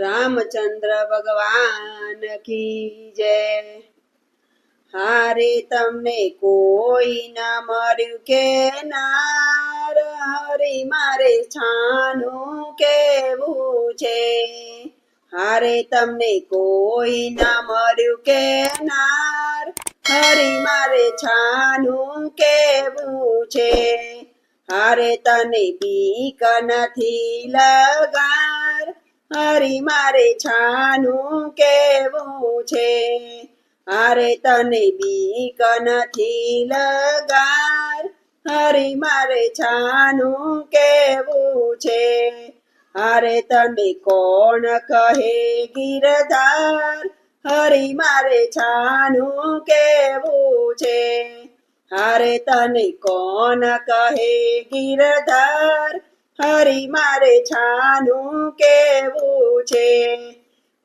रामचंद्र भगवान की जय। हारे तमने कोई न मर्यु के नार, हरि मारे छानु केवुं छे। हारे तमने कोई न मर्यु के नार, हरि मारे छानु केवुं छे। हारे तने बीक नथी लगार, हरि मारे छानु केवुं छे। हारे तने बीक नथी लगार, हरि मारे छानु केवुं छे। हारे तने कोण कहे गिरधार, हरि मारे छानु केवुं छे। हारे तने कोण कहे गिरधार, हरि मारे छानु केवुं छे।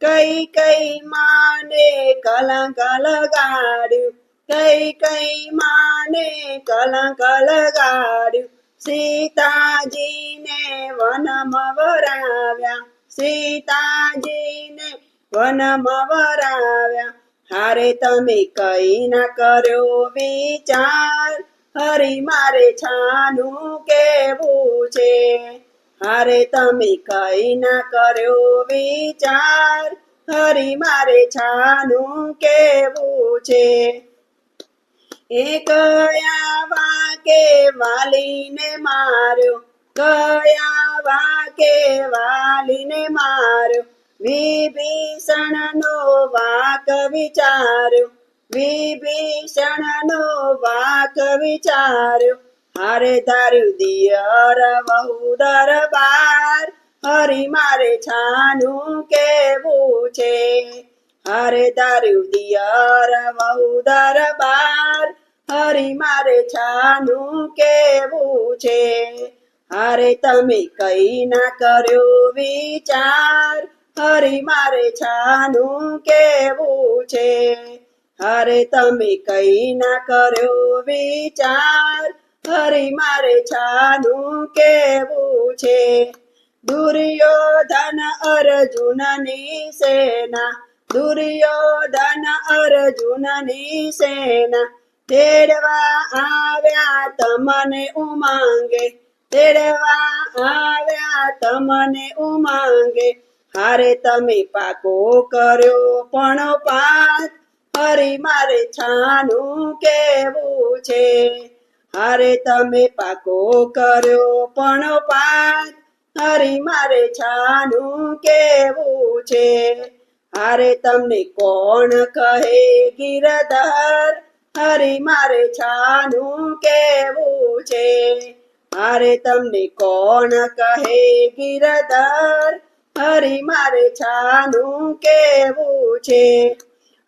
कई कई माने कलंक लगाड्યું, कई कई माने कलंक लगाड्યું। सीताजीने वनमा वराव्या, सीताजीने वनमा वराव्या। हारे तमे कई न कर्यो विचार, हरि मारे छानु केवुं छे। हारे तमे कई न कर्यो विचार, हरि मारे छानु केवुं छे। कया वाके वालीने मार्यो, कया वाके वालीने मार्यो। विभीषणनो वाक विचार्यो, विभीषणनो वाक विचार्यो। हारे धार्યું દિયર વહુ દરબાર, હરિ મારે છાનું કેવું છે। હારે ધાર્યું દિયર વહુ દરબાર, હરિ મારે છાનું કેવું છે। હારે તમે કઈ ના કર્યો વિચાર, હરિ મારે છાનું કેવું છે। હારે તમે કઈ ના કર્યો વિચાર, હરિ મારે છાનું કેવું છે। દુર્યોધન અર્જુનની સેના, દુર્યોધન અર્જુનની સેના। તેડવા આવ્યા તમને ઉમાંગે, તેડવા આવ્યા તમને ઉમાંગે। હારે તમે પાકો કર્યો પણ પાત, હરિ મારે છાનું કેવું છે। હારે તમે પાકો કર્યો પણ પાત, હરિ મારે છાનું કેવું છે। હારે તમને કોણ કહે ગિરધર, હરિ મારે છાનું કેવું છે। હારે તમને કોણ કહે ગિરધર, હરિ મારે છાનું કેવું છે।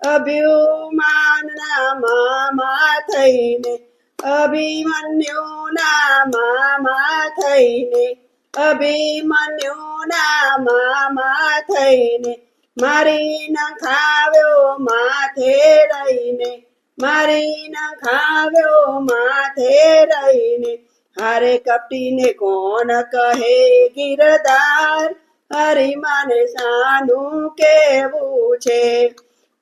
અભિમાનના મામા થઈને, અભિમન્યુના મામા થઈને, અભિમન્યુના મામા થઈને। મારી નખાવ્યો માથે લઈને, મારી નખાવ્યો માથે લઈને। હારે કપટીને કોણ કહે ગિરધાર, હરિ મારે છાનું કેવું છે।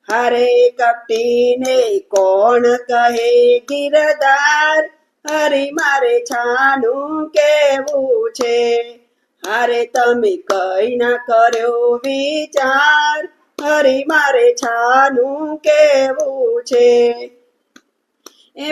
હારે કપટીને કોણ કહે ગિરધાર, હરિ મારે છાનું કેવું છે। હારે તમે કઈ ના કર્યો વિચાર, હરિ મારે છાનું કેવું છે।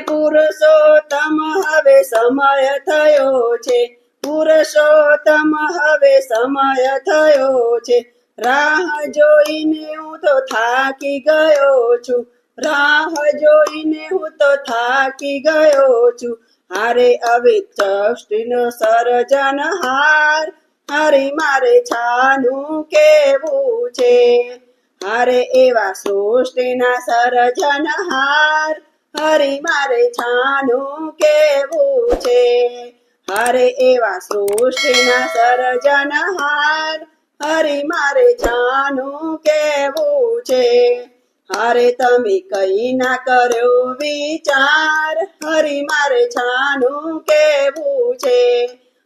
પુરુષોત્તમ હવે સમય થયો છે, પુરુષોત્તમ હવે સમય થયો છે। રાહ જોઈને હું તો થાકી ગયો છું, રાહ જોઈને હું તો થાકી ગયો છું। હારે હવે સૃષ્ટિનો સર્જનહાર, હરિ મારે છાનું કેવું છે। હારે એવા સૃષ્ટિના સર્જનહાર, હરિ મારે છાનું કેવું છે। હારે એવા સૃષ્ટિના સર્જનહાર, હરિ મારે છાનું કેવું છે। હારે તમે કઈ ના કર્યો વિચાર, હરિ મારે છાનું કેવું છે।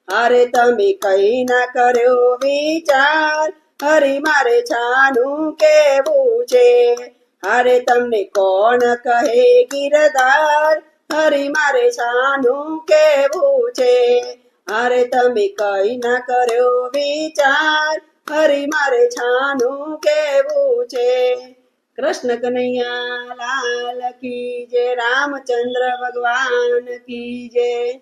હારે તમે કઈ ના કર્યો વિચાર, હરી મારે છાનું કેવું છે. હારે તમને કોણ કહે ગિરધાર, હરી મારે છાનું કેવું છે. હારે તમે કઈ ના કર્યો વિચાર, હરી મારે છાનું કેવું છે. કૃષ્ણ કનૈયા લાલ કી જય, રામચંદ્ર ભગવાન કી જય.